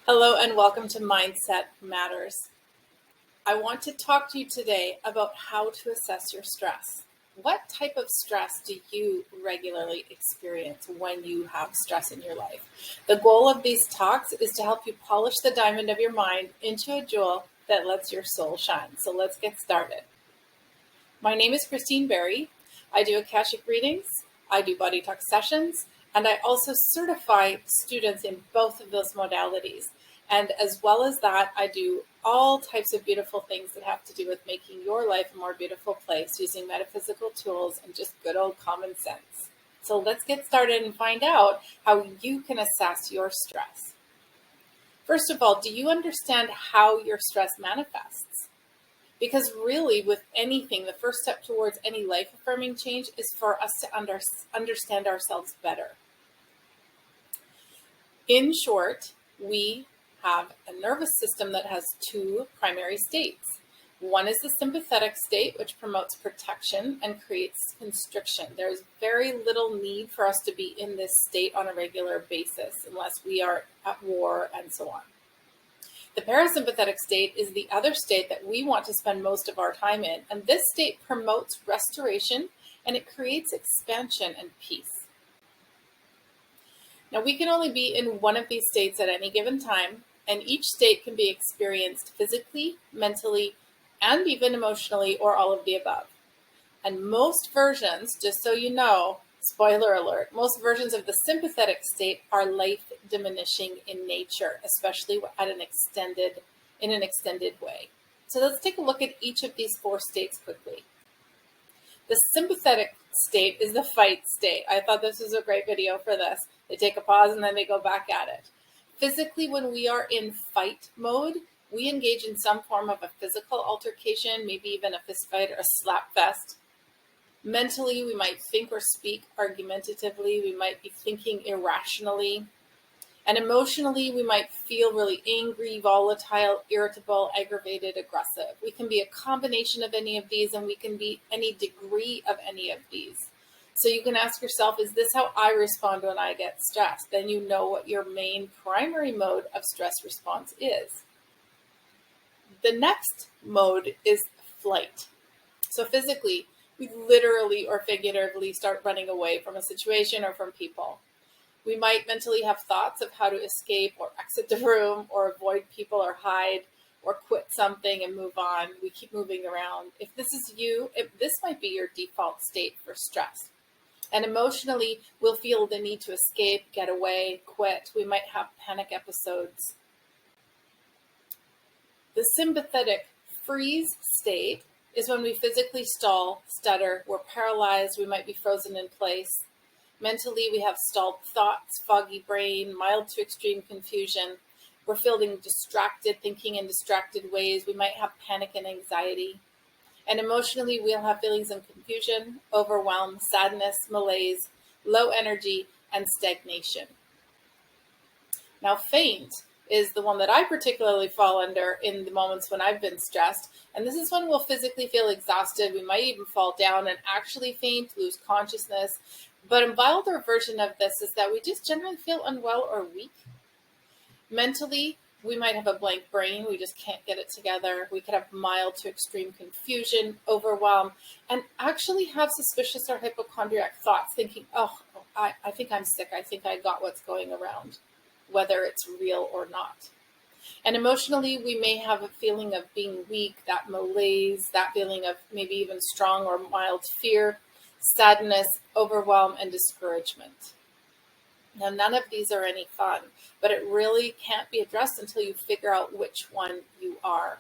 Hello and welcome to Mindset Matters. I want to talk to you today about how to assess your stress. What type of stress do you regularly experience when you have stress in your life? The goal of these talks is to help you polish the diamond of your mind into a jewel that lets your soul shine. So let's get started. My name is Christine Berry. I do Akashic Readings, I do BodyTalk sessions, and I also certify students in both of those modalities. And as well as that, I do all types of beautiful things that have to do with making your life a more beautiful place using metaphysical tools and just good old common sense. So let's get started and find out how you can assess your stress. First of all, do you understand how your stress manifests? Because really, with anything, the first step towards any life-affirming change is for us to understand ourselves better. In short, we have a nervous system that has two primary states. One is the sympathetic state, which promotes protection and creates constriction. There's very little need for us to be in this state on a regular basis unless we are at war and so on. The parasympathetic state is the other state that we want to spend most of our time in, and this state promotes restoration and it creates expansion and peace. Now, we can only be in one of these states at any given time, and each state can be experienced physically, mentally, and even emotionally, or all of the above. And most versions, just so you know, spoiler alert, most versions of the sympathetic state are life diminishing in nature, especially in an extended way. So let's take a look at each of these four states quickly. The sympathetic state is the fight state. I thought this was a great video for this. They take a pause and then they go back at it. Physically, when we are in fight mode, we engage in some form of a physical altercation, maybe even a fist fight or a slap fest. Mentally, we might think or speak argumentatively. We might be thinking irrationally. And emotionally, we might feel really angry, volatile, irritable, aggravated, aggressive. We can be a combination of any of these, and we can be any degree of any of these. So you can ask yourself, is this how I respond when I get stressed? Then you know what your main primary mode of stress response is. The next mode is flight. So physically, we literally or figuratively start running away from a situation or from people. We might mentally have thoughts of how to escape or exit the room or avoid people or hide or quit something and move on. We keep moving around. If this is you, this might be your default state for stress. And emotionally, we'll feel the need to escape, get away, quit. We might have panic episodes. The sympathetic freeze state is when we physically stall, stutter, we're paralyzed, we might be frozen in place. Mentally, we have stalled thoughts, foggy brain, mild to extreme confusion. We're feeling distracted, thinking in distracted ways. We might have panic and anxiety. And emotionally, we'll have feelings of confusion, overwhelm, sadness, malaise, low energy, and stagnation. Now, faint is the one that I particularly fall under in the moments when I've been stressed. And this is when we'll physically feel exhausted. We might even fall down and actually faint, lose consciousness. But a milder version of this is that we just generally feel unwell or weak. Mentally, we might have a blank brain. We just can't get it together. We could have mild to extreme confusion, overwhelm, and actually have suspicious or hypochondriac thoughts thinking, I think I'm sick. I think I got what's going around, whether it's real or not. And emotionally, we may have a feeling of being weak, that malaise, that feeling of maybe even strong or mild fear, sadness, overwhelm, and discouragement. Now, none of these are any fun, but it really can't be addressed until you figure out which one you are.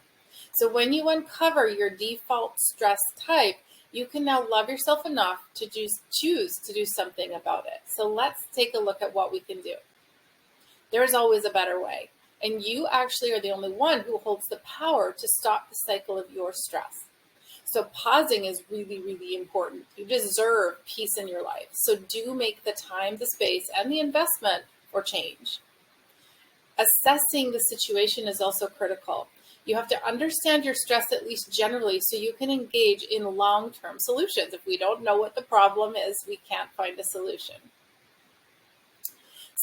So when you uncover your default stress type, you can now love yourself enough to choose to do something about it. So let's take a look at what we can do. There's always a better way, and you actually are the only one who holds the power to stop the cycle of your stress. So pausing is really, really important. You deserve peace in your life. So do make the time, the space, and the investment for change. Assessing the situation is also critical. You have to understand your stress, at least generally, so you can engage in long-term solutions. If we don't know what the problem is, we can't find a solution.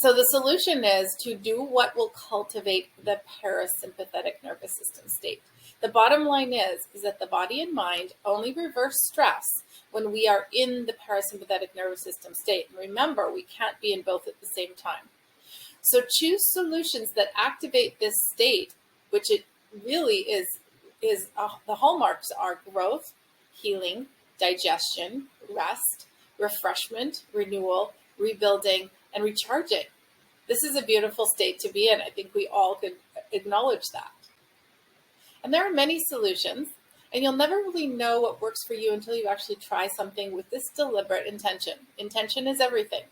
So the solution is to do what will cultivate the parasympathetic nervous system state. The bottom line is that the body and mind only reverse stress when we are in the parasympathetic nervous system state. And remember, we can't be in both at the same time. So choose solutions that activate this state, which it really is the hallmarks are growth, healing, digestion, rest, refreshment, renewal, rebuilding, and recharging. This is a beautiful state to be in. I think we all could acknowledge that. And there are many solutions, and you'll never really know what works for you until you actually try something with this deliberate intention. Intention is everything.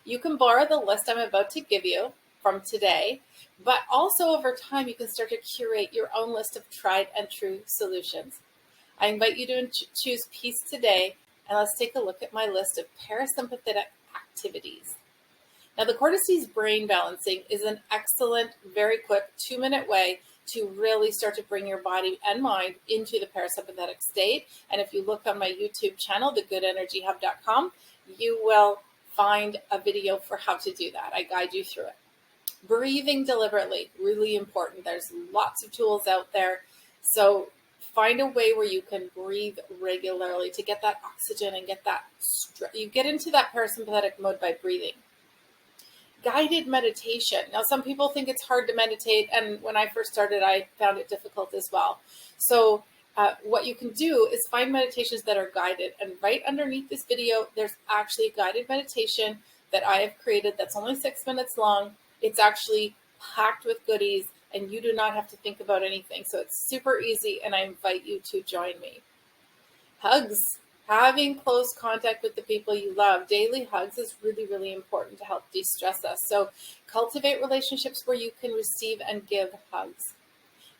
You can borrow the list I'm about to give you from today, but also over time, you can start to curate your own list of tried and true solutions. I invite you to choose peace today, and let's take a look at my list of parasympathetic activities. Now, the Cortices brain balancing is an excellent, very quick 2-minute way to really start to bring your body and mind into the parasympathetic state. And if you look on my YouTube channel, thegoodenergyhub.com, you will find a video for how to do that. I guide you through it. Breathing deliberately, really important. There's lots of tools out there. So find a way where you can breathe regularly to get that oxygen and get that, you get into that parasympathetic mode by breathing. Guided meditation. Now, some people think it's hard to meditate, and when I first started, I found it difficult as well. So what you can do is find meditations that are guided, and right underneath this video, there's actually a guided meditation that I have created that's only 6 minutes long. It's actually packed with goodies, and you do not have to think about anything. So it's super easy, and I invite you to join me. Hugs. Having close contact with the people you love. Daily hugs is really, really important to help de-stress us. So cultivate relationships where you can receive and give hugs.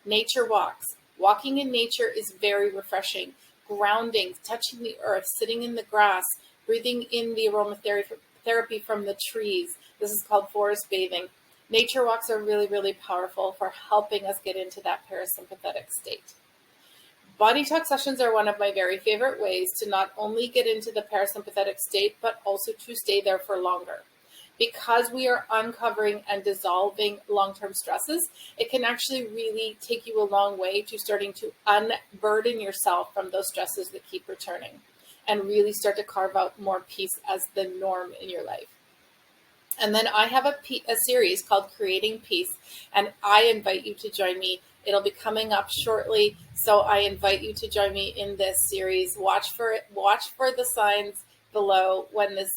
Nature walks. Walking in nature is very refreshing. Grounding, touching the earth, sitting in the grass, breathing in the aromatherapy from the trees. This is called forest bathing. Nature walks are really, really powerful for helping us get into that parasympathetic state. BodyTalk sessions are one of my very favorite ways to not only get into the parasympathetic state, but also to stay there for longer. Because we are uncovering and dissolving long-term stresses, it can actually really take you a long way to starting to unburden yourself from those stresses that keep returning and really start to carve out more peace as the norm in your life. And then I have a series called Creating Peace, and I invite you to join me. It'll be coming up shortly, so I invite you to join me in this series. Watch for it. Watch for the signs below when this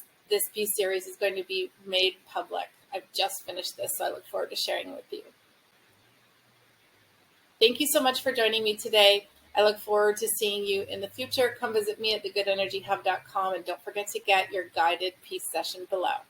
peace series is going to be made public. I've just finished this, so I look forward to sharing it with you. Thank you so much for joining me today. I look forward to seeing you in the future. Come visit me at thegoodenergyhub.com, and don't forget to get your guided peace session below.